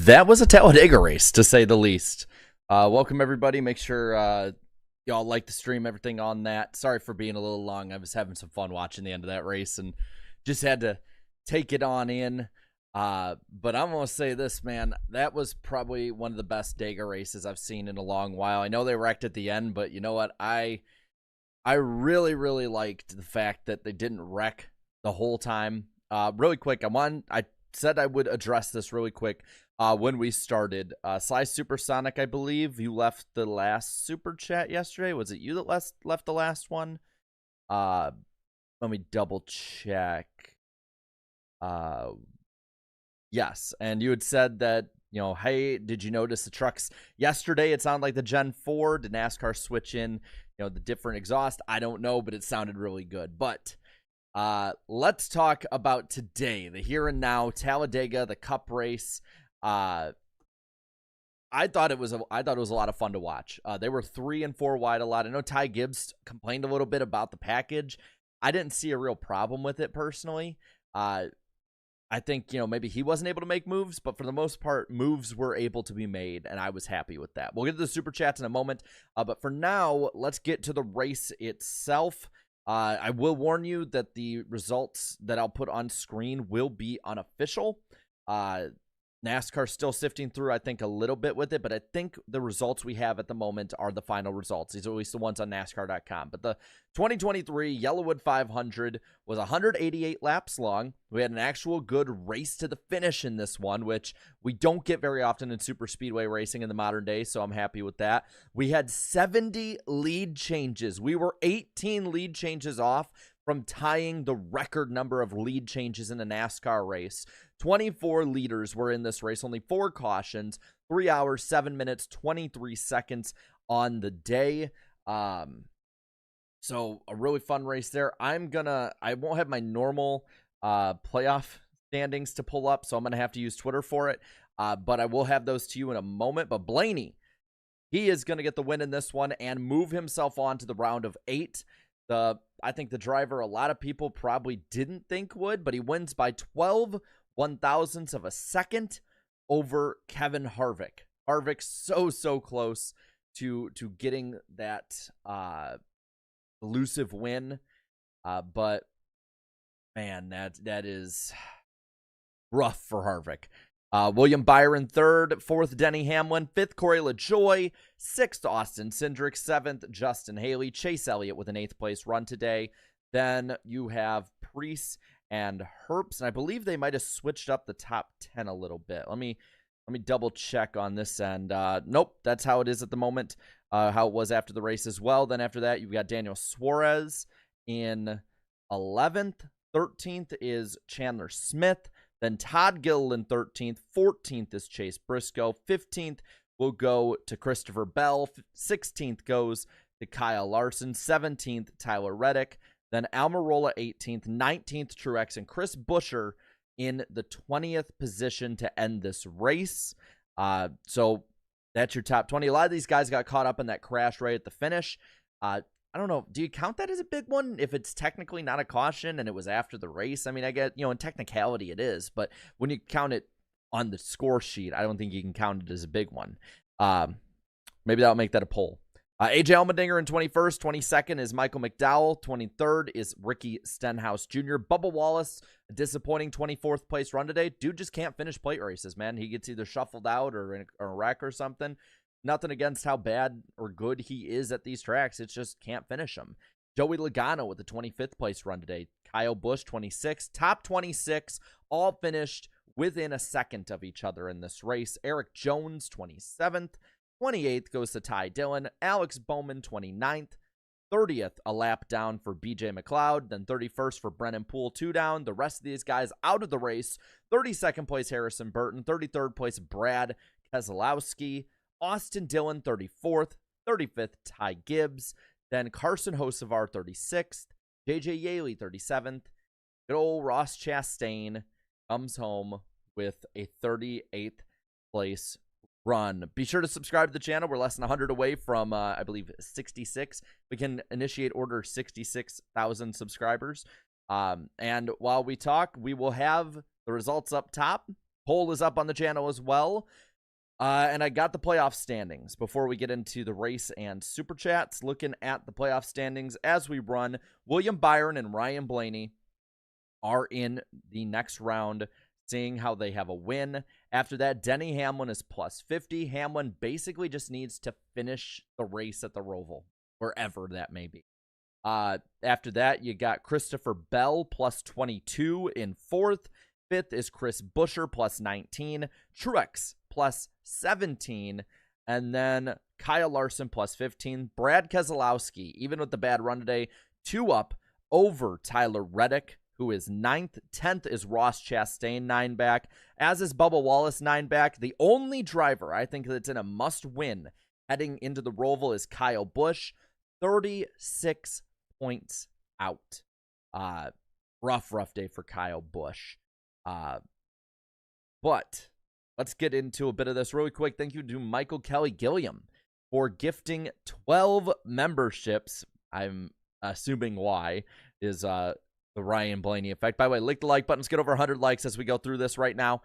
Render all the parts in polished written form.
That was a Talladega race, to say the least. Welcome, everybody. Make sure y'all like the stream, everything on that. Sorry for being a little long. I was having some fun watching the end of that race and just had to take it on in. But I'm going to say this, man. That was probably one of the best Dega races I've seen in a long while. I know they wrecked at the end, but you know what? I really, really liked the fact that they didn't wreck the whole time. Really quick, I said I would address this really quick when we started. Sly Supersonic, I believe you left the last super chat yesterday. Was it you that left the last one? Let me double check. Yes, and you had said that, hey, did you notice the trucks yesterday? It sounded like the Gen 4. Did NASCAR switch in, the different exhaust? I don't know, but it sounded really good. But let's talk about today, the here and now, Talladega, the Cup race. I thought it was a lot of fun to watch. They were 3 and 4 wide a lot. I know Ty Gibbs complained a little bit about the package. I didn't see a real problem with it personally. I think, maybe he wasn't able to make moves, but for the most part, moves were able to be made, and I was happy with that. We'll get to the super chats in a moment, but for now, let's get to the race itself. I will warn you that the results that I'll put on screen will be unofficial. NASCAR still sifting through, I think, a little bit with it, but I think the results we have at the moment are the final results. These are at least the ones on NASCAR.com. But the 2023 Yellowwood 500 was 188 laps long. We had an actual good race to the finish in this one, which we don't get very often in super speedway racing in the modern day, so I'm happy with that. We had 70 lead changes. We were 18 lead changes off from tying the record number of lead changes in a NASCAR race. 24 leaders were in this race, only 4 cautions, 3 hours, 7 minutes, 23 seconds on the day. So a really fun race there. I won't have my normal playoff standings to pull up, so I'm going to have to use Twitter for it. But I will have those to you in a moment. But Blaney, he is going to get the win in this one and move himself on to the round of 8. I think the driver a lot of people probably didn't think would, but he wins by 12 1,000ths of a second over Kevin Harvick. Harvick so close to getting that elusive win, but man, that is rough for Harvick. William Byron 3rd, 4th Denny Hamlin, 5th Corey LaJoie, 6th Austin Cindric, 7th Justin Haley, Chase Elliott with an 8th place run today. Then you have Preece and Herbst, and I believe they might have switched up the top 10 a little bit. Let me double check on this end. Nope, that's how it is at the moment. How it was after the race as well. Then after that, you've got Daniel Suarez in 11th. 13th is Chandler Smith. Then Todd Gilliland 13th. 14th is Chase Briscoe. 15th will go to Christopher Bell. 16th goes to Kyle Larson. 17th, Tyler Reddick. Then Almirola 18th. 19th, Truex. And Chris Buescher in the 20th position to end this race. So that's your top 20. A lot of these guys got caught up in that crash right at the finish. I don't know. Do you count that as a big one if it's technically not a caution and it was after the race? I mean, I get, in technicality it is, but when you count it on the score sheet, I don't think you can count it as a big one. Maybe that'll make that a poll. AJ Allmendinger in 21st. 22nd is Michael McDowell. 23rd is Ricky Stenhouse Jr. Bubba Wallace, a disappointing 24th place run today. Dude just can't finish plate races, man. He gets either shuffled out or in a wreck or something. Nothing against how bad or good he is at these tracks. It's just can't finish them. Joey Logano with the 25th place run today. Kyle Busch, 26th. Top 26, all finished within a second of each other in this race. Eric Jones, 27th. 28th goes to Ty Dillon. Alex Bowman, 29th. 30th, a lap down for BJ McLeod. Then 31st for Brennan Poole, 2 down. The rest of these guys out of the race. 32nd place, Harrison Burton. 33rd place, Brad Keselowski. Austin Dillon, 34th. 35th, Ty Gibbs. Then Carson Hocevar, 36th. JJ Yaley, 37th. Good old Ross Chastain comes home with a 38th place run. Be sure to subscribe to the channel. We're less than 100 away from, I believe, 66. We can initiate order 66,000 subscribers. And while we talk, we will have the results up top. Poll is up on the channel as well. And I got the playoff standings before we get into the race and super chats. Looking at the playoff standings as we run, William Byron and Ryan Blaney are in the next round, seeing how they have a win. After that, Denny Hamlin is plus 50. Hamlin basically just needs to finish the race at the Roval, wherever that may be. After that, you got Christopher Bell plus 22 in fourth. Fifth is Chris Buescher plus 19. Truex plus 17. And then Kyle Larson plus 15. Brad Keselowski, even with the bad run today, 2 up over Tyler Reddick, who is 9th. 10th is Ross Chastain, 9 back. As is Bubba Wallace, 9 back. The only driver I think that's in a must-win heading into the Roval is Kyle Busch, 36 points out. Rough day for Kyle Busch. But let's get into a bit of this really quick. Thank you to Michael Kelly Gilliam for gifting 12 memberships. I'm assuming why is the Ryan Blaney effect. By the way, lick the like button. Let's get over 100 likes as we go through this right now.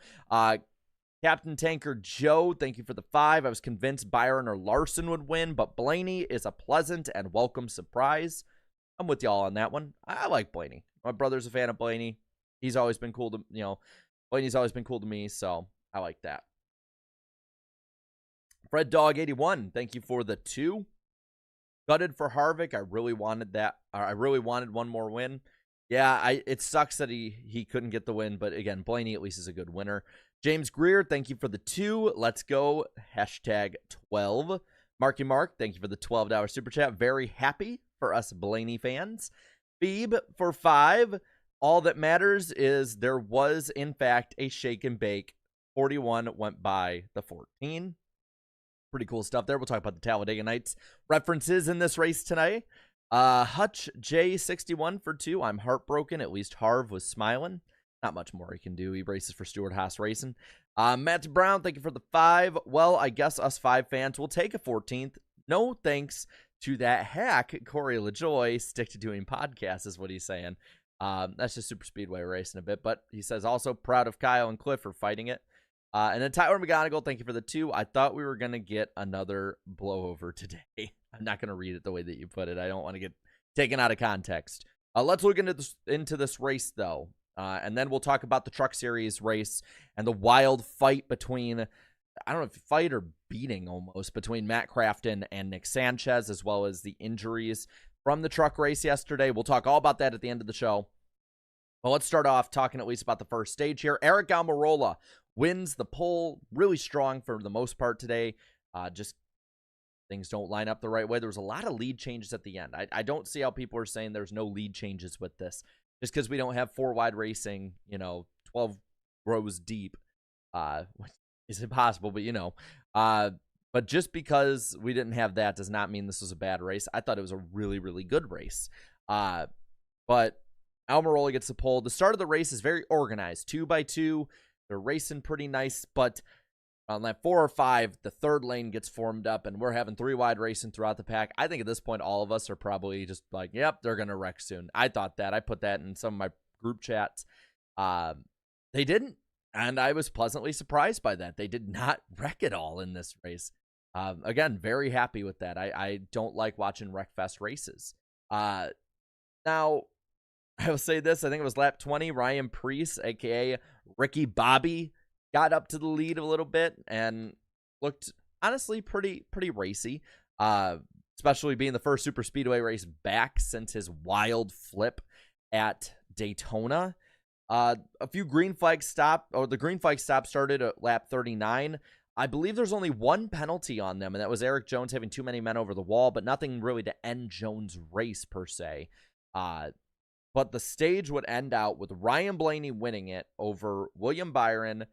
Captain Tanker Joe, thank you for the 5. I was convinced Byron or Larson would win, but Blaney is a pleasant and welcome surprise. I'm with y'all on that one. I like Blaney. My brother's a fan of Blaney. He's always been cool to, Blaney's always been cool to me, so I like that. Fred Dog 81, thank you for the 2. Gutted for Harvick. I really wanted that. I really wanted one more win. Yeah, it sucks that he couldn't get the win, but again, Blaney at least is a good winner. James Greer, thank you for the 2. Let's go. Hashtag 12. Marky Mark, thank you for the $12 super chat. Very happy for us Blaney fans. Phoebe for 5. All that matters is there was, in fact, a shake and bake. 41 went by the 14. Pretty cool stuff there. We'll talk about the Talladega Nights references in this race tonight. Hutch J61 for 2. I'm heartbroken. At least Harv was smiling. Not much more he can do. He races for Stewart Haas Racing. Matt Brown, thank you for the 5. Well, I guess us 5 fans will take a 14th. No thanks to that hack, Corey LaJoy. Stick to doing podcasts is what he's saying. That's just super speedway racing a bit, but he says also proud of Kyle and Cliff for fighting it. And then Tyler McGonigal, thank you for the 2. I thought we were going to get another blowover today. I'm not going to read it the way that you put it. I don't want to get taken out of context. Let's look into this race, though. And then we'll talk about the Truck Series race and the wild fight between, I don't know if fight or beating almost, between Matt Crafton and Nick Sanchez, as well as the injuries from the truck race yesterday. We'll talk all about that at the end of the show. Well, let's start off talking at least about the first stage here. Eric Almirola wins the pole really strong for the most part today. Just things don't line up the right way. There was a lot of lead changes at the end. I don't see how people are saying there's no lead changes with this. Just because we don't have 4-wide racing, 12 rows deep, which is impossible, but but just because we didn't have that does not mean this was a bad race. I thought it was a really, really good race. But Almirola gets the pole. The start of the race is very organized. 2 by 2. They're racing pretty nice, but on lap 4 or 5, the third lane gets formed up, and we're having 3-wide racing throughout the pack. I think at this point, all of us are probably just like, yep, they're going to wreck soon. I thought that. I put that in some of my group chats. They didn't, and I was pleasantly surprised by that. They did not wreck at all in this race. Again, very happy with that. I don't like watching wreck-fest races. Now, I will say this. I think it was lap 20. Ryan Preece, a.k.a. Ricky Bobby, got up to the lead a little bit and looked, honestly, pretty racy, especially being the first super speedway race back since his wild flip at Daytona. A few green flags stopped, or the green flag stop started at lap 39. I believe there's only one penalty on them, and that was Eric Jones having too many men over the wall, but nothing really to end Jones' race per se. But the stage would end out with Ryan Blaney winning it over William Byron,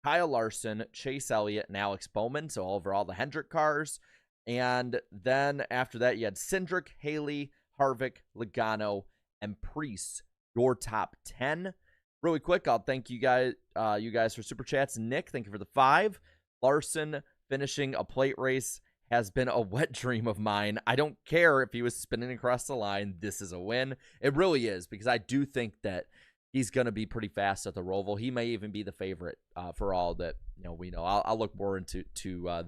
Kyle Larson, Chase Elliott, and Alex Bowman, so over all the Hendrick cars. And then after that, you had Cindric, Haley, Harvick, Logano, and Preece, your top 10. Really quick, I'll thank you guys for super chats. Nick, thank you for the 5. Larson finishing a plate race has been a wet dream of mine. I don't care if he was spinning across the line. This is a win. It really is, because I do think that he's going to be pretty fast at the Roval. He may even be the favorite for all that we know. I'll look more into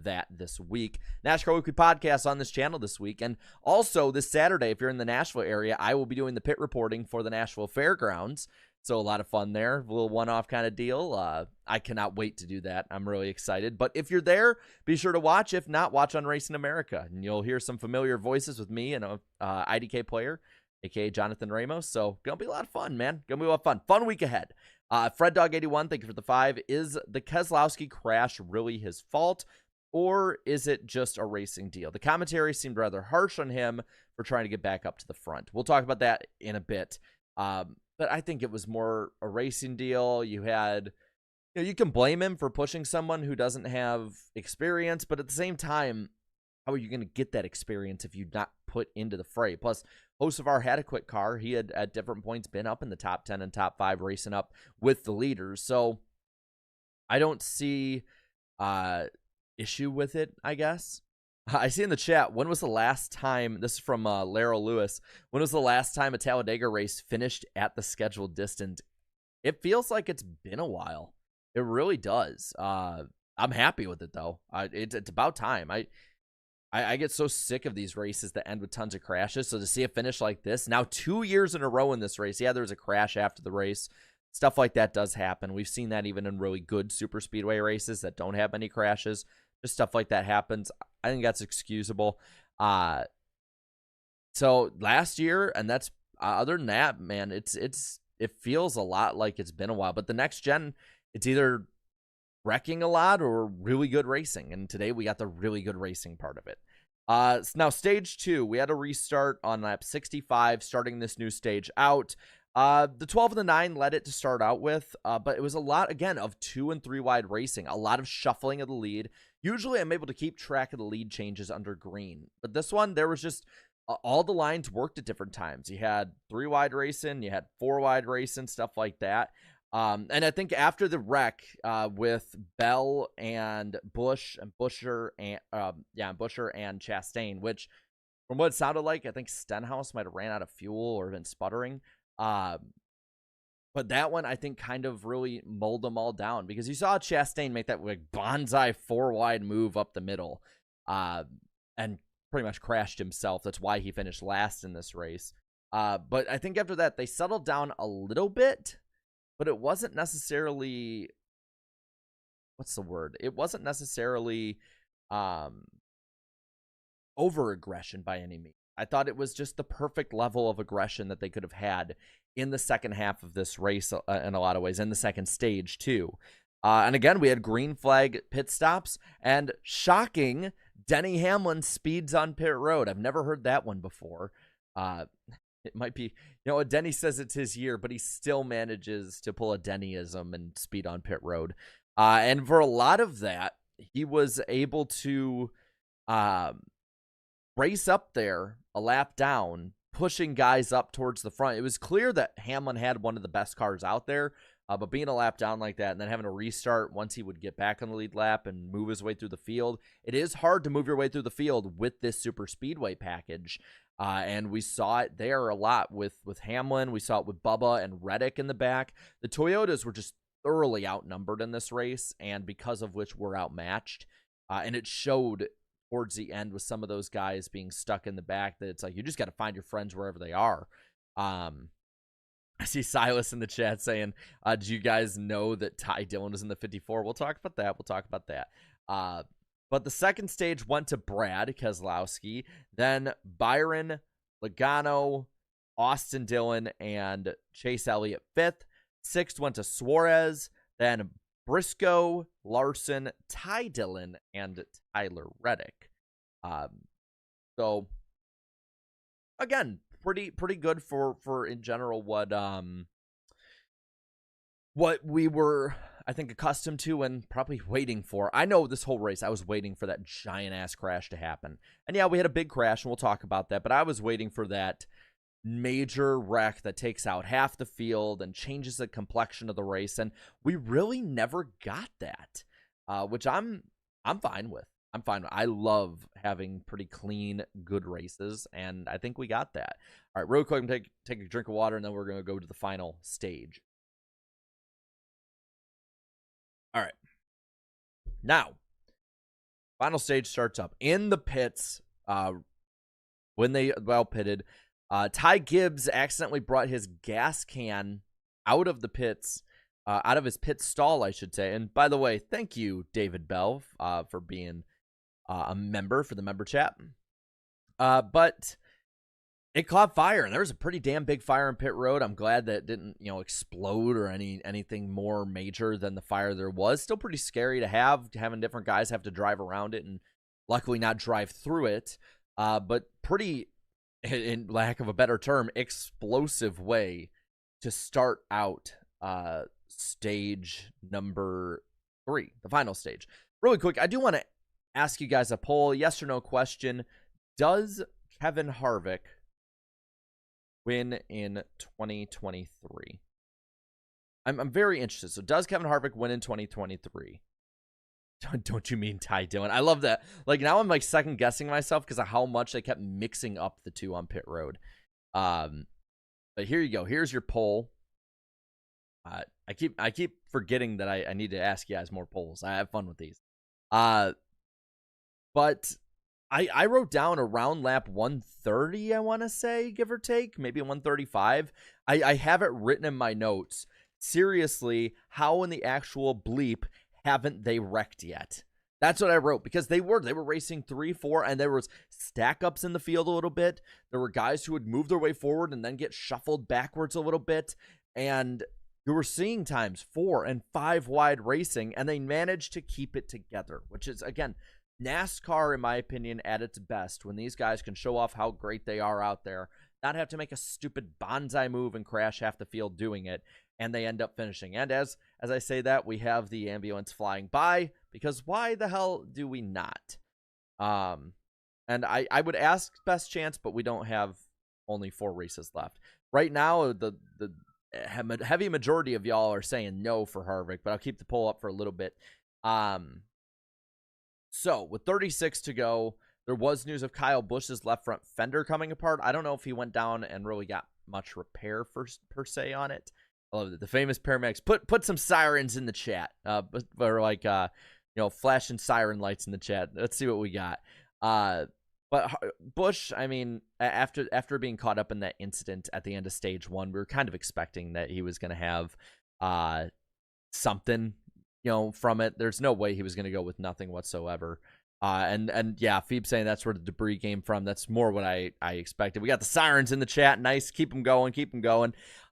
that this week. NASCAR Weekly Podcast on this channel this week. And also this Saturday, if you're in the Nashville area, I will be doing the pit reporting for the Nashville Fairgrounds. So a lot of fun there, a little one-off kind of deal. I cannot wait to do that. I'm really excited. But if you're there, be sure to watch. If not, watch on Racing America. And you'll hear some familiar voices with me and a IDK player, a.k.a. Jonathan Ramos. So going to be a lot of fun, man. Going to be a lot of fun. Fun week ahead. FredDog81, thank you for the 5. Is the Keselowski crash really his fault, or is it just a racing deal? The commentary seemed rather harsh on him for trying to get back up to the front. We'll talk about that in a bit. But I think it was more a racing deal. You can blame him for pushing someone who doesn't have experience, but at the same time, how are you going to get that experience if you're not put into the fray? Plus, Hocevar had a quick car. He had at different points been up in the top 10 and top 5 racing up with the leaders. So I don't see issue with it, I guess. I see in the chat, when was the last time, this is from Lara Lewis, when was the last time a Talladega race finished at the scheduled distance? It feels like it's been a while. It really does. I'm happy with it, though. It's about time. I get so sick of these races that end with tons of crashes, so to see a finish like this, now 2 years in a row in this race, yeah, there was a crash after the race. Stuff like that does happen. We've seen that even in really good super speedway races that don't have many crashes. Just stuff like that happens. I think that's excusable. So last year, and that's other than that, man, it feels a lot like it's been a while. But the next gen, it's either wrecking a lot or really good racing. And today we got the really good racing part of it. Now stage 2, we had a restart on lap 65, starting this new stage out. The 12 and the 9 led it to start out with, but it was a lot, again, of 2 and 3 wide racing, a lot of shuffling of the lead. Usually I'm able to keep track of the lead changes under green, but this one, there was just all the lines worked at different times. You had 3 wide racing, you had 4 wide racing, stuff like that. And I think after the wreck with Bell and Busch and Buescher and Buescher and Chastain, which from what it sounded like, I think Stenhouse might have ran out of fuel or been sputtering. But that one, I think, kind of really mulled them all down, because you saw Chastain make that like bonsai 4-wide move up the middle and pretty much crashed himself. That's why he finished last in this race. But I think after that, they settled down a little bit, but it wasn't necessarily, what's the word? It wasn't necessarily over-aggression by any means. I thought it was just the perfect level of aggression that they could have had in the second half of this race in a lot of ways, in the second stage too. And again, we had green flag pit stops, and shocking, Denny Hamlin speeds on pit road. I've never heard that one before. It might be, Denny says it's his year, but he still manages to pull a Dennyism and speed on pit road. And for a lot of that, he was able to race up there a lap down, pushing guys up towards the front. It was clear that Hamlin had one of the best cars out there, but being a lap down like that and then having to restart once he would get back on the lead lap and move his way through the field, it is hard to move your way through the field with this super speedway package. And we saw it there a lot with Hamlin. We saw it with Bubba and Reddick in the back. The Toyotas were just thoroughly outnumbered in this race, and because of which we're outmatched. And it showed towards the end with some of those guys being stuck in the back that it's like, you just got to find your friends wherever they are. I see Silas in the chat saying, do you guys know that Ty Dillon is in the 54? We'll talk about that. But the second stage went to Brad Keselowski, then Byron, Logano, Austin Dillon, and Chase Elliott 5th. 6th went to Suarez, then Briscoe, Larson, Ty Dillon, and Tyler Reddick. So again, pretty good for in general what we were, I think, accustomed to and probably waiting for. I know this whole race I was waiting for that giant ass crash to happen. And yeah, we had a big crash and we'll talk about that, but I was waiting for that major wreck that takes out half the field and changes the complexion of the race, and we really never got that, which I'm fine with. I love having pretty clean, good races, and I think we got that. All right, real quick, I'm take a drink of water, and then we're going to go to the final stage. All right. Now, final stage starts up in the pits. When they well pitted, Ty Gibbs accidentally brought his gas can out of the pits, out of his pit stall, I should say. And by the way, thank you, David Bell, for being a member for the member chat. But it caught fire, and there was a pretty damn big fire in pit road. I'm glad that it didn't, explode or anything more major than the fire there was. Still pretty scary to having different guys have to drive around it, and luckily not drive through it. But pretty, in lack of a better term, explosive way to start out stage number 3, the final stage. Really quick, I do want to ask you guys a poll, yes or no question. Does Kevin Harvick win in 2023? I'm very interested. So does Kevin Harvick win in 2023? Don't you mean Ty Dillon? I love that. Like, now I'm like second guessing myself because of how much they kept mixing up the two on pit road. But here you go. Here's your poll. I keep forgetting that I need to ask you guys more polls. I have fun with these. But I wrote down around lap 130, I want to say, give or take, maybe 135. I have it written in my notes. Seriously, how in the actual bleep haven't they wrecked yet? That's what I wrote, because they were racing 3-4, and there was stack ups in the field a little bit. There were guys who would move their way forward and then get shuffled backwards a little bit, and you were seeing times 4 and 5 wide racing, and they managed to keep it together, which is, again, NASCAR, in my opinion, at its best, when these guys can show off how great they are out there, not have to make a stupid bonsai move and crash half the field doing it, and they end up finishing. And as I say that, we have the ambulance flying by, because why the hell do we not? And I would ask best chance, but we don't have only 4 races left. Right now, the heavy majority of y'all are saying no for Harvick, but I'll keep the poll up for a little bit. So, with 36 to go, there was news of Kyle Busch's left front fender coming apart. I don't know if he went down and really got much repair per se on it. I love it. The famous paramedics put some sirens in the chat, or like flashing siren lights in the chat. Let's see what we got. But Busch, I mean, after being caught up in that incident at the end of stage 1, we were kind of expecting that he was going to have something, from it. There's no way he was going to go with nothing whatsoever. And yeah, Phoebe saying that's where the debris came from. That's more what I expected. We got the sirens in the chat. Nice. Keep them going.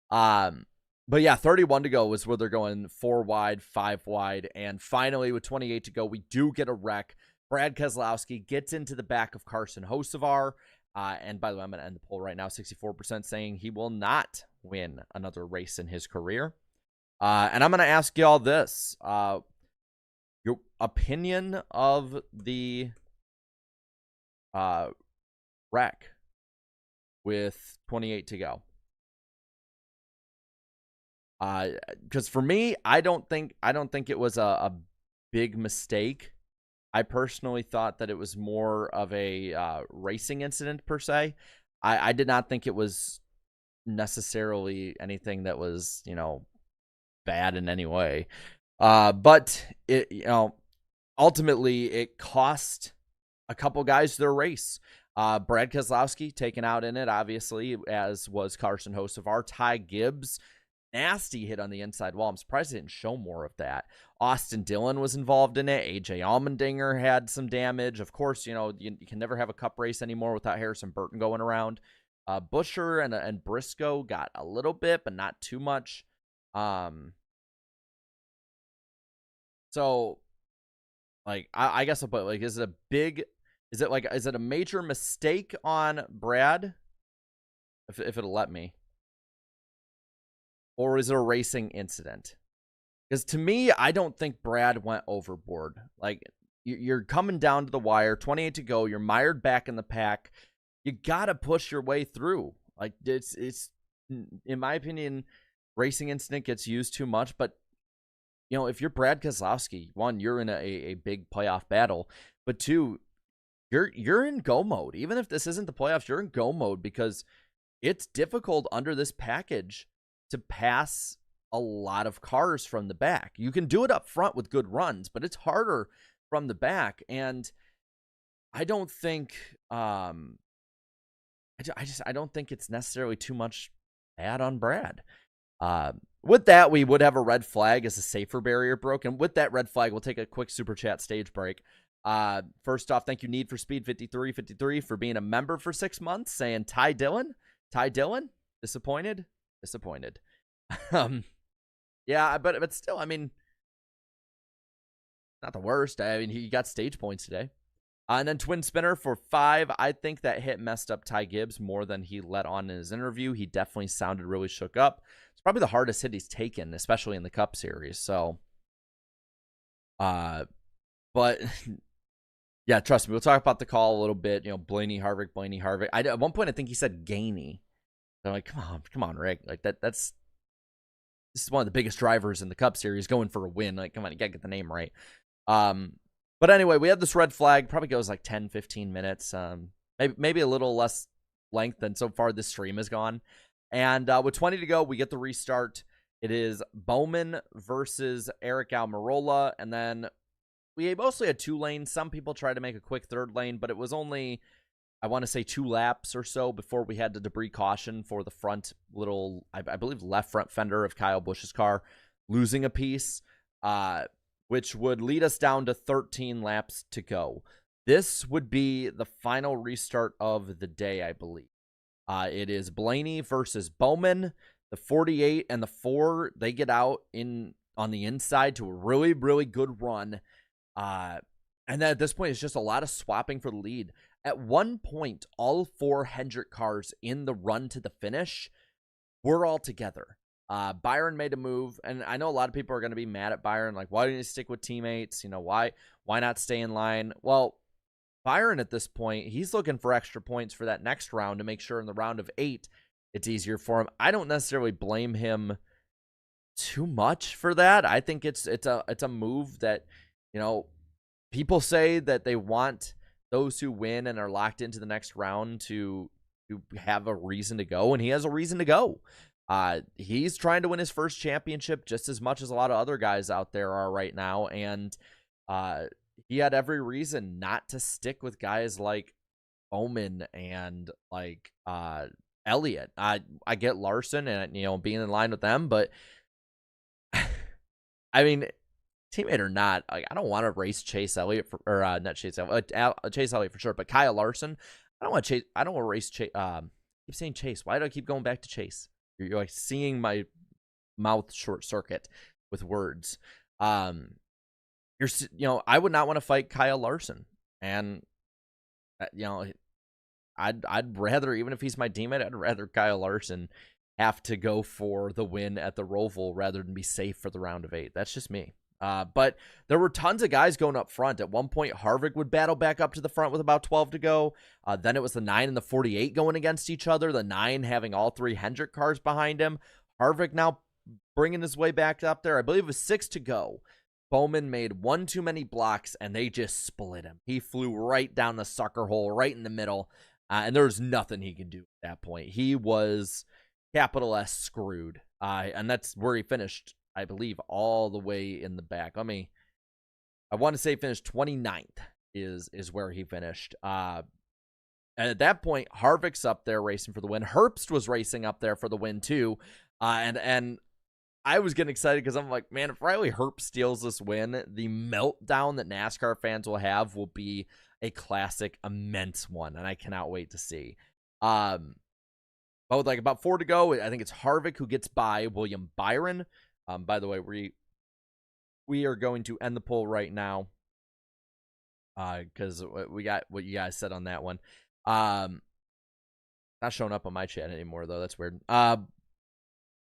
But yeah, 31 to go was where they're going 4 wide, 5 wide. And finally, with 28 to go, we do get a wreck. Brad Keselowski gets into the back of Carson Hocevar. And by the way, I'm going to end the poll right now. 64% saying he will not win another race in his career. And I'm going to ask y'all this. Your opinion of the wreck with 28 to go. Because for me, I don't think it was a big mistake. I personally thought that it was more of a racing incident per se. I did not think it was necessarily anything that was, bad in any way. But it, ultimately it cost a couple guys their race. Brad Keselowski taken out in it, obviously, as was Carson Hocevar. Ty Gibbs, nasty hit on the inside wall. I'm surprised they didn't show more of that. Austin Dillon was involved in it. AJ Allmendinger had some damage. Of course, you can never have a cup race anymore without Harrison Burton going around. Buescher and Briscoe got a little bit, but not too much. So, like, I guess I'll put, like, is it a major mistake on Brad? If it'll let me. Or is it a racing incident? Because to me, I don't think Brad went overboard. Like, you're coming down to the wire, 28 to go, you're mired back in the pack. You got to push your way through. Like, it's in my opinion, racing incident gets used too much. But, if you're Brad Keselowski, 1, you're in a big playoff battle. But 2, you're in go mode. Even if this isn't the playoffs, you're in go mode because it's difficult under this package to pass a lot of cars from the back. You can do it up front with good runs, but it's harder from the back. And I don't think I don't think it's necessarily too much bad on Brad. With that, we would have a red flag as a safer barrier broke. And with that red flag, we'll take a quick super chat stage break. First off, thank you, Need for Speed 5353, for being a member for 6 months, saying Ty Dillon, disappointed. Yeah, but still, I mean, not the worst. I mean, he got stage points today. And then Twin Spinner for 5. I think that hit messed up Ty Gibbs more than he let on in his interview. He definitely sounded really shook up. It's probably the hardest hit he's taken, especially in the Cup Series. So, but yeah, trust me, we'll talk about the call a little bit. You know, Blaney Harvick. At one point, I think he said Gainey. So I'm like, come on, Rick. Like this is one of the biggest drivers in the Cup Series going for a win. Like, come on, you gotta get the name right. But anyway, we had this red flag. Probably goes like 10, 15 minutes. Maybe a little less length than so far this stream has gone. And with 20 to go, we get the restart. It is Bowman versus Eric Almirola. And then we mostly had 2 lanes. Some people tried to make a quick 3rd lane, but it was only, I want to say, 2 laps or so before we had the debris caution for the front little, I believe, left front fender of Kyle Busch's car losing a piece. Which would lead us down to 13 laps to go. This would be the final restart of the day, I believe. It is Blaney versus Bowman. The 48 and the 4, they get out on the inside to a really, really good run. And then at this point, it's just a lot of swapping for the lead. At one point, all 4 Hendrick cars in the run to the finish were all together. Byron made a move, and I know a lot of people are going to be mad at Byron, like, why didn't you stick with teammates? You know, why not stay in line? Well, Byron at this point, he's looking for extra points for that next round to make sure in the round of 8 it's easier for him. I don't necessarily blame him too much for that. I think it's a move that, you know, people say that they want those who win and are locked into the next round to have a reason to go, and he has a reason to go. He's trying to win his first championship just as much as a lot of other guys out there are right now. And, he had every reason not to stick with guys like Bowman and like, Elliott. I get Larson and, you know, being in line with them, but I mean, teammate or not, like, I don't want to race Chase Elliott not Chase Elliott, Chase Elliott for sure, but Kyle Larson. I don't want to race Chase. Keep saying Chase. Why do I keep going back to Chase? You're like seeing my mouth short circuit with words. I would not want to fight Kyle Larson, and you know, I'd rather, even if he's my teammate, I'd rather Kyle Larson have to go for the win at the Roval rather than be safe for the round of 8. That's just me. But there were tons of guys going up front. At one point, Harvick would battle back up to the front with about 12 to go. Then it was the 9 and the 48 going against each other. The 9 having all 3 Hendrick cars behind him. Harvick now bringing his way back up there. I believe it was 6 to go. Bowman made one too many blocks, and they just split him. He flew right down the sucker hole, right in the middle, and there was nothing he could do at that point. He was, capital S, screwed, and that's where he finished, I believe, all the way in the back. I want to say he finished 29th is where he finished. And at that point, Harvick's up there racing for the win. Herbst was racing up there for the win too. And I was getting excited because I'm like, man, if Riley Herbst steals this win, the meltdown that NASCAR fans will have will be a classic, immense one, and I cannot wait to see. But with like about 4 to go, I think it's Harvick who gets by William Byron. By the way, we are going to end the poll right now because we got what you guys said on that one. Not showing up on my chat anymore, though. That's weird.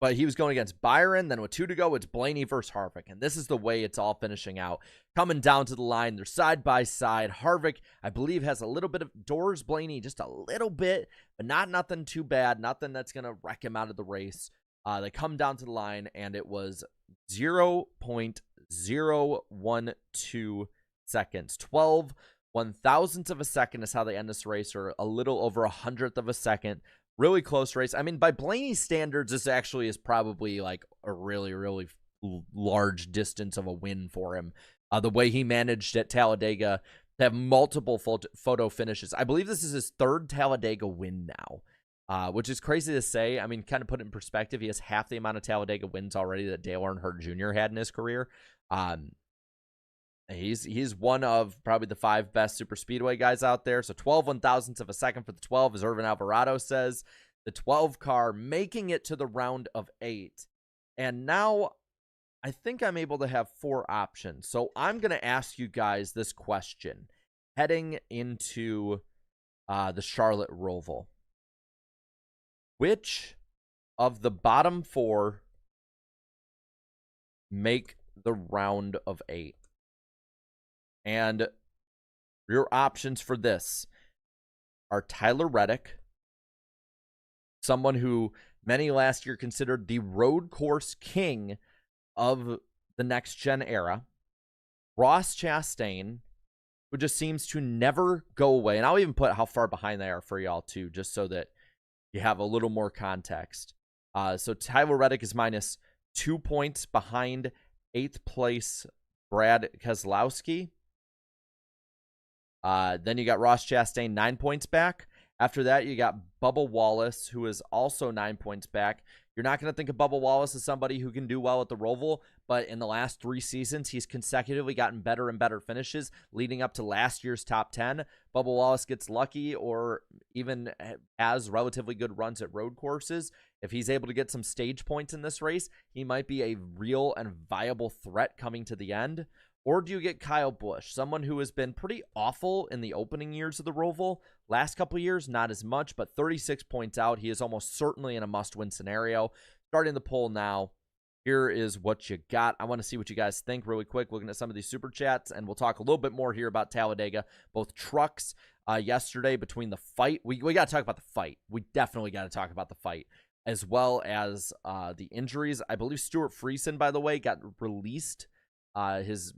But he was going against Byron. Then with 2 to go, it's Blaney versus Harvick. And this is the way it's all finishing out. Coming down to the line, they're side by side. Harvick, I believe, has a little bit of doors Blaney, just a little bit, but not nothing too bad. Nothing that's going to wreck him out of the race. They come down to the line, and it was 0.012 seconds. 12 1,000ths of a second is how they end this race, or a little over 100th of a second Really close race. I mean, by Blaney's standards, this actually is probably like a really, really large distance of a win for him. The way he managed at Talladega to have multiple photo finishes. I believe this is his third Talladega win now, which is crazy to say. I mean, kind of put it in perspective, he has half the amount of Talladega wins already that Dale Earnhardt Jr. had in his career. He's one of probably the 5 best super speedway guys out there. So 12 1,000ths of a second for the 12, as Irvin Alvarado says. The 12 car making it to the round of 8. And now I think I'm able to have 4 options. So I'm going to ask you guys this question heading into the Charlotte Roval. Which of the bottom 4 make the round of 8? And your options for this are Tyler Reddick, someone who many last year considered the road course king of the next-gen era, Ross Chastain, who just seems to never go away. And I'll even put how far behind they are for y'all, too, just so that you have a little more context. So Tyler Reddick is minus 2 points behind 8th place Brad Keselowski. Then you got Ross Chastain 9 points back. After that, you got Bubba Wallace, who is also 9 points back. You're not going to think of Bubba Wallace as somebody who can do well at the Roval, but in the last 3 seasons, he's consecutively gotten better and better finishes, leading up to last year's top 10. Bubba Wallace gets lucky or even has relatively good runs at road courses. If he's able to get some stage points in this race, he might be a real and viable threat coming to the end. Or do you get Kyle Busch, someone who has been pretty awful in the opening years of the Roval? Last couple of years, not as much, but 36 points out. He is almost certainly in a must-win scenario. Starting the poll now. Here is what you got. I want to see what you guys think really quick, looking at some of these super chats, and we'll talk a little bit more here about Talladega. Both trucks yesterday between the fight. We got to talk about the fight. We definitely got to talk about the fight, as well as the injuries. I believe Stuart Friesen, by the way, got released. His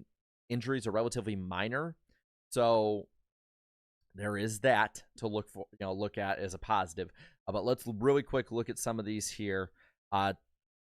injuries are relatively minor, so there is that to look at as a positive. But let's really quick look at some of these here.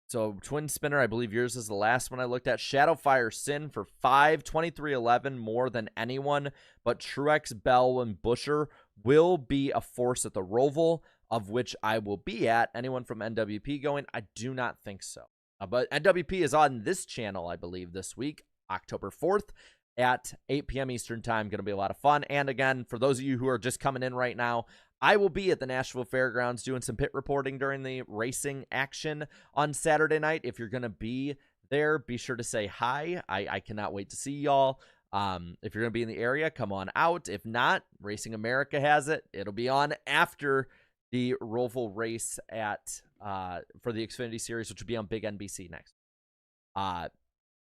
So Twin Spinner, I believe yours is the last one I looked at. Shadowfire Sin for 5:23:11 more than anyone, but Truex, Bell, and Buescher will be a force at the Roval, of which I will be at. Anyone from NWP going? I do not think so. But NWP is on this channel, I believe, this week. October 4th at 8 p.m. Eastern Time. Going to be a lot of fun. And again, for those of you who are just coming in right now, I will be at the Nashville Fairgrounds doing some pit reporting during the racing action on Saturday night. If you're going to be there, be sure to say hi. I cannot wait to see y'all. If you're going to be in the area, come on out. If not, Racing America has it. It'll be on after the Roval race at for the Xfinity Series, which will be on Big NBC next.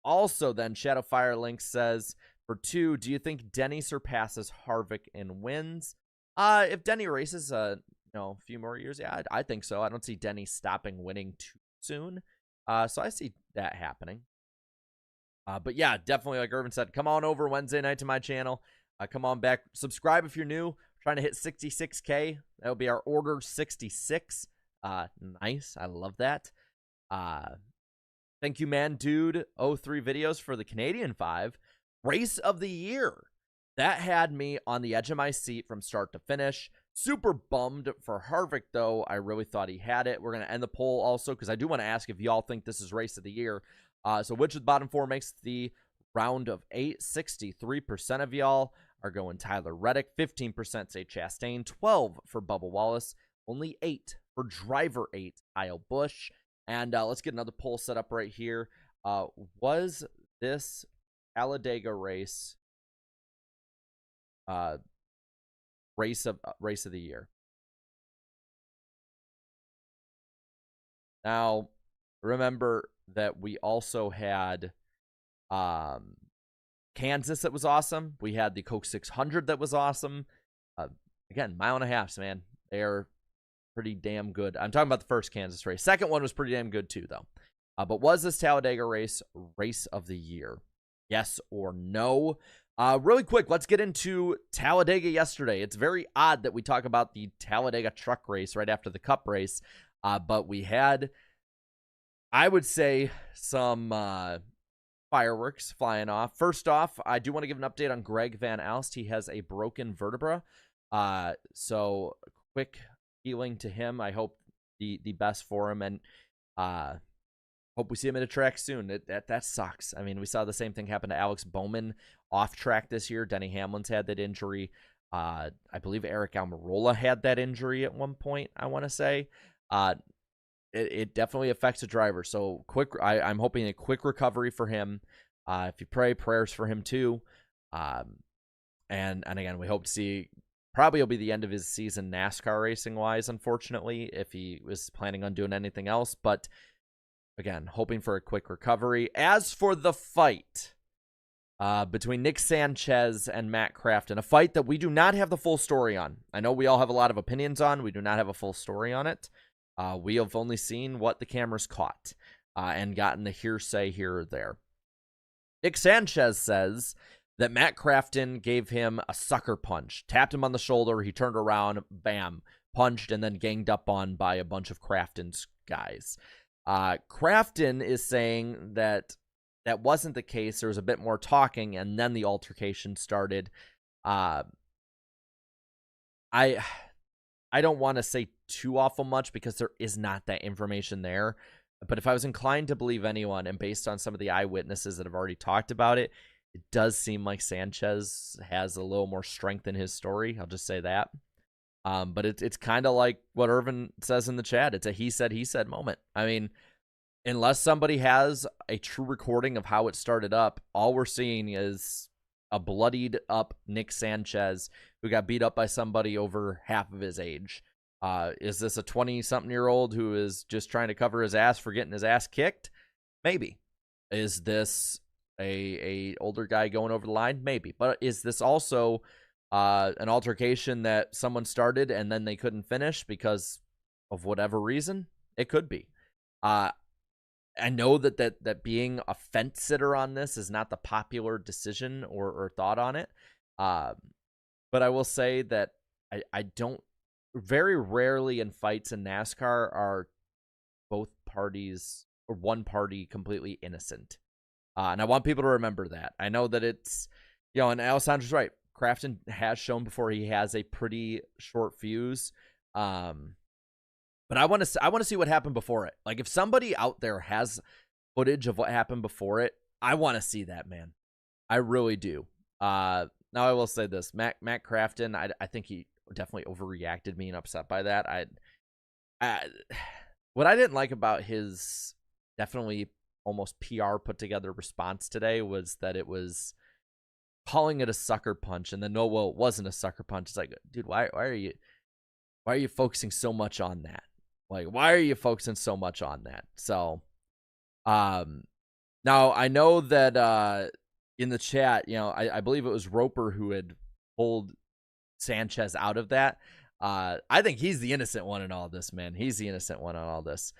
Also, then, Shadowfire Link says, for 2, do you think Denny surpasses Harvick in wins? If Denny races a few more years, yeah, I think so. I don't see Denny stopping winning too soon. So I see that happening. But yeah, definitely, like Irvin said, come on over Wednesday night to my channel. Come on back. Subscribe if you're new. We're trying to hit 66K. That'll be our order 66. Nice. I love that. Thank you, man, dude. 03 videos for the Canadian 5. Race of the year. That had me on the edge of my seat from start to finish. Super bummed for Harvick, though. I really thought he had it. We're going to end the poll also because I do want to ask if y'all think this is race of the year. So which of the bottom 4 makes the round of 8? 63% of y'all are going Tyler Reddick. 15% say Chastain. 12 for Bubba Wallace. Only 8 for driver 8, Kyle Busch. And let's get another poll set up right here. Was this Talladega race race of the year? Now, remember that we also had Kansas that was awesome. We had the Coke 600 that was awesome. Again, 1.5 miles, man. They are pretty damn good. I'm talking about the first Kansas race. Second one was pretty damn good too, though. But was this Talladega race of the year? Yes or no? Really quick, let's get into Talladega yesterday. It's very odd that we talk about the Talladega truck race right after the Cup race, but we had, I would say, some fireworks flying off. First off, I do want to give an update on Greg Van Alst. He has a broken vertebra, so quick healing to him. I hope the best for him, and hope we see him at a track soon. That sucks. I mean, we saw the same thing happen to Alex Bowman off track this year. Denny Hamlin's had that injury. I believe Eric Almirola had that injury at one point, I want to say. It definitely affects a driver. So I'm hoping a quick recovery for him. If you pray, prayers for him too. And again, we hope to see, probably will be the end of his season NASCAR racing wise, unfortunately, if he was planning on doing anything else. But again, hoping for a quick recovery. As for the fight between Nick Sanchez and Matt Crafton, a fight that we do not have the full story on. I know we all have a lot of opinions on. We do not have a full story on it. We have only seen what the cameras caught and gotten the hearsay here or there. Nick Sanchez says that Matt Crafton gave him a sucker punch, tapped him on the shoulder, he turned around, bam, punched, and then ganged up on by a bunch of Crafton's guys. Crafton is saying that that wasn't the case. There was a bit more talking, and then the altercation started. I don't want to say too awful much because there is not that information there. But if I was inclined to believe anyone, and based on some of the eyewitnesses that have already talked about it, it does seem like Sanchez has a little more strength in his story. I'll just say that. But it's kind of like what Irvin says in the chat. It's a he said moment. I mean, unless somebody has a true recording of how it started up, all we're seeing is a bloodied up Nick Sanchez who got beat up by somebody over half of his age. Is this a 20-something-year-old who is just trying to cover his ass for getting his ass kicked? Maybe. Is this a older guy going over the line? Maybe. But is this also an altercation that someone started and then they couldn't finish because of whatever reason? It could be. I know that being a fence sitter on this is not the popular decision or thought on it. But I will say that I don't, very rarely in fights in NASCAR are both parties or one party completely innocent. And I want people to remember that. I know that it's, and Alessandra's right. Crafton has shown before he has a pretty short fuse. But I want to see what happened before it. Like, if somebody out there has footage of what happened before it, I want to see that, man. I really do. Now I will say this, Matt Crafton, I think he definitely overreacted, being upset by that. What I didn't like about his definitely almost PR put together response today was that it was calling it a sucker punch, and then it wasn't a sucker punch. It's like, dude, why are you focusing so much on that? Like, why are you focusing so much on that? So, now I know that in the chat, I believe it was Roper who had pulled Sanchez out of that. I think he's the innocent one in all this, man. He's the innocent one on all this.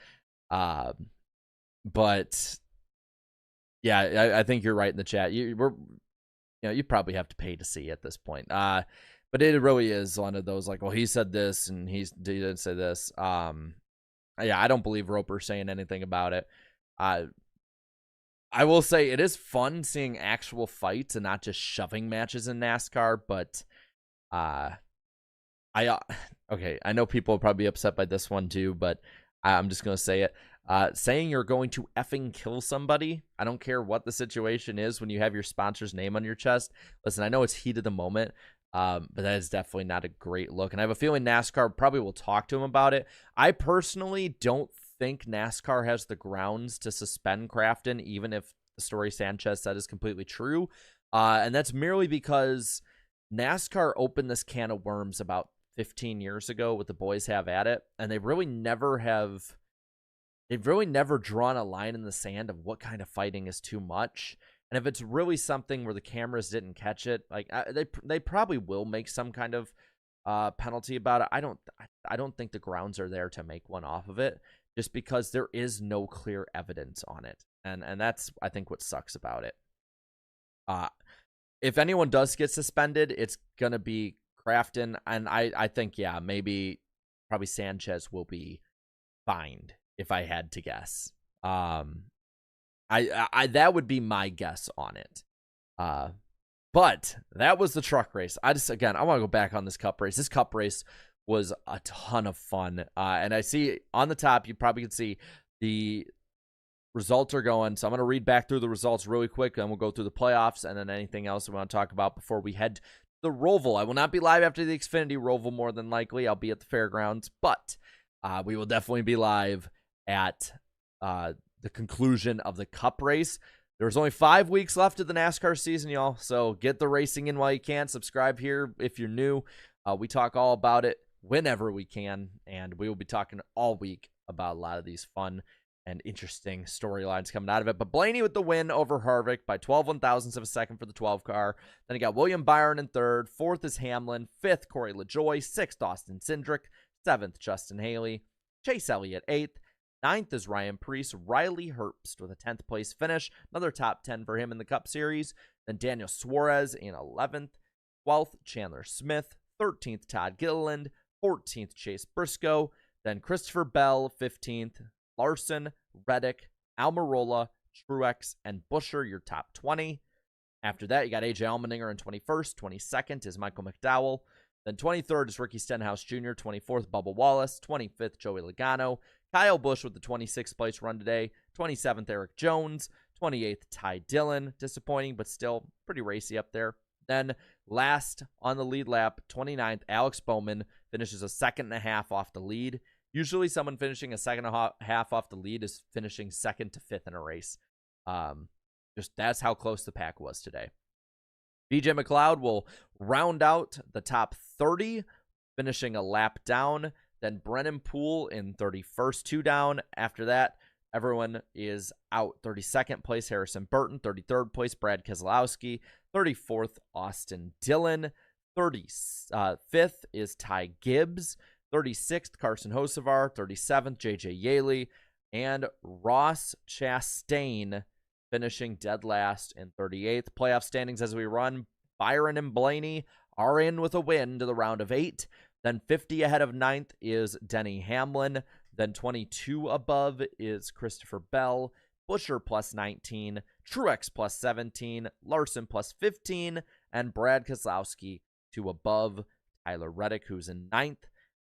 But yeah, I think you're right in the chat. You probably have to pay to see at this point. But it really is one of those like, well, he said this and he didn't say this. Yeah, I don't believe Roper saying anything about it. I will say it is fun seeing actual fights and not just shoving matches in NASCAR, but okay, I know people will probably be upset by this one too, but I'm just going to say it. Saying you're going to effing kill somebody, I don't care what the situation is, when you have your sponsor's name on your chest. Listen, I know it's heat of the moment, but that is definitely not a great look. And I have a feeling NASCAR probably will talk to him about it. I personally don't think NASCAR has the grounds to suspend Crafton, even if the story Sanchez said is completely true. And that's merely because NASCAR opened this can of worms about 15 years ago with the Boys Have At It, and they've really never drawn a line in the sand of what kind of fighting is too much. And if it's really something where the cameras didn't catch it, like they probably will make some kind of penalty about it. I don't think the grounds are there to make one off of it, just because there is no clear evidence on it, and that's, I think, what sucks about it. if anyone does get suspended, it's going to be Crafton. And I think, yeah, maybe probably Sanchez will be fined if I had to guess. That would be my guess on it. But that was the truck race. I want to go back on this cup race. This cup race was a ton of fun. And I see on the top, you probably can see the results are going. So I'm going to read back through the results really quick, and we'll go through the playoffs and then anything else we want to talk about before we head to the Roval. I will not be live after the Xfinity Roval, more than likely. I'll be at the fairgrounds, but we will definitely be live at the conclusion of the cup race. There's only 5 weeks left of the NASCAR season, y'all. So get the racing in while you can. Subscribe here if you're new. We talk all about it whenever we can, and we will be talking all week about a lot of these fun and interesting storylines coming out of it. But Blaney with the win over Harvick by 12 1,000ths of a second for the 12 car. Then you got William Byron in third. Fourth is Hamlin. Fifth, Corey LaJoie. Sixth, Austin Cindric. Seventh, Justin Haley. Chase Elliott, eighth. Ninth is Ryan Preece. Riley Herbst with a 10th place finish. Another top 10 for him in the Cup Series. Then Daniel Suarez in 11th. 12th, Chandler Smith. 13th, Todd Gilliland. 14th, Chase Briscoe. Then Christopher Bell, 15th. Larson, Reddick, Almirola, Truex, and Buescher, your top 20. After that, you got AJ Allmendinger in 21st. 22nd is Michael McDowell. Then 23rd is Ricky Stenhouse Jr. 24th, Bubba Wallace. 25th, Joey Logano. Kyle Busch with the 26th place run today. 27th, Eric Jones. 28th, Ty Dillon. Disappointing, but still pretty racy up there. Then last on the lead lap, 29th, Alex Bowman finishes a second and a half off the lead. Usually someone finishing a second and a half off the lead is finishing second to fifth in a race. Just that's how close the pack was today. BJ McLeod will round out the top 30, finishing a lap down. Then Brennan Poole in 31st, 2 down. After that, everyone is out. 32nd place, Harrison Burton. 33rd place, Brad Keselowski. 34th, Austin Dillon. 35th is Ty Gibbs. 36th, Carson Hocevar. 37th, J.J. Yaley. And Ross Chastain finishing dead last in 38th. Playoff standings as we run. Byron and Blaney are in with a win to the round of 8. Then 50 ahead of 9th is Denny Hamlin. Then 22 above is Christopher Bell. Buescher plus 19. Truex plus 17. Larson plus 15. And Brad Keselowski to above Tyler Reddick, who's in 9th.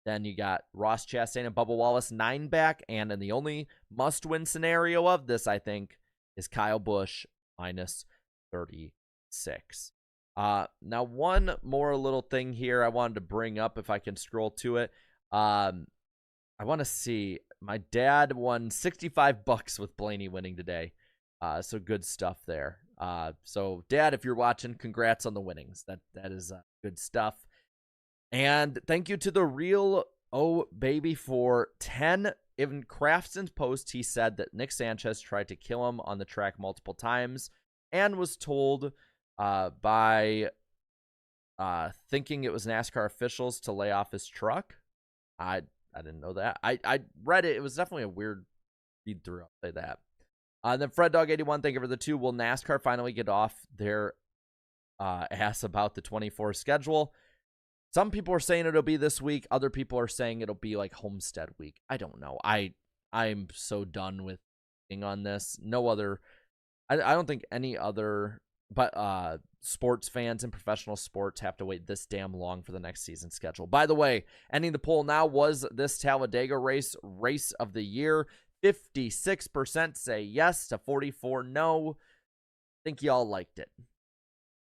Then you got Ross Chastain and Bubba Wallace 9 back. And in the only must-win scenario of this, I think, is Kyle Busch minus 36. Now, one more little thing here I wanted to bring up if I can scroll to it. I want to see. My dad won $65 with Blaney winning today. So good stuff there. So, Dad, if you're watching, congrats on the winnings. That is good stuff. And thank you to the Real O Baby for 10. In Craftson's post, he said that Nick Sanchez tried to kill him on the track multiple times and was told by thinking it was NASCAR officials to lay off his truck. I didn't know that. I read it. It was definitely a weird read through. I'll say that. Then Fred Dog 81, thank you for the 2. Will NASCAR finally get off their ass about the 24 schedule? Some people are saying it'll be this week. Other people are saying it'll be like Homestead week. I don't know. I'm so done with being on this. No other. I don't think any other. But sports fans and professional sports have to wait this damn long for the next season schedule. By the way, ending the poll now, was this Talladega race of the year? 56% say yes to 44 no. I think y'all liked it.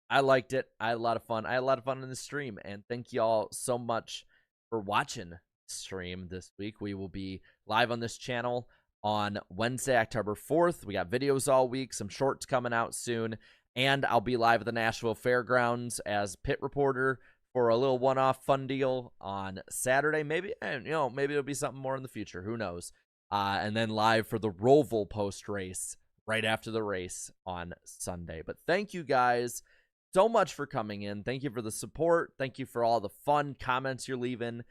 I liked it. I had a lot of fun. I had a lot of fun in the stream. And thank y'all so much for watching the stream this week. We will be live on this channel on Wednesday, October 4th. We got videos all week, some shorts coming out soon. And I'll be live at the Nashville Fairgrounds as pit reporter for a little one-off fun deal on Saturday. Maybe it'll be something more in the future. Who knows? And then live for the Roval post-race right after the race on Sunday. But thank you guys so much for coming in. Thank you for the support. Thank you for all the fun comments you're leaving.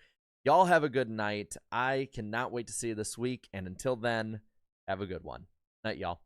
Y'all have a good night. I cannot wait to see you this week. And until then, have a good one. Night, y'all.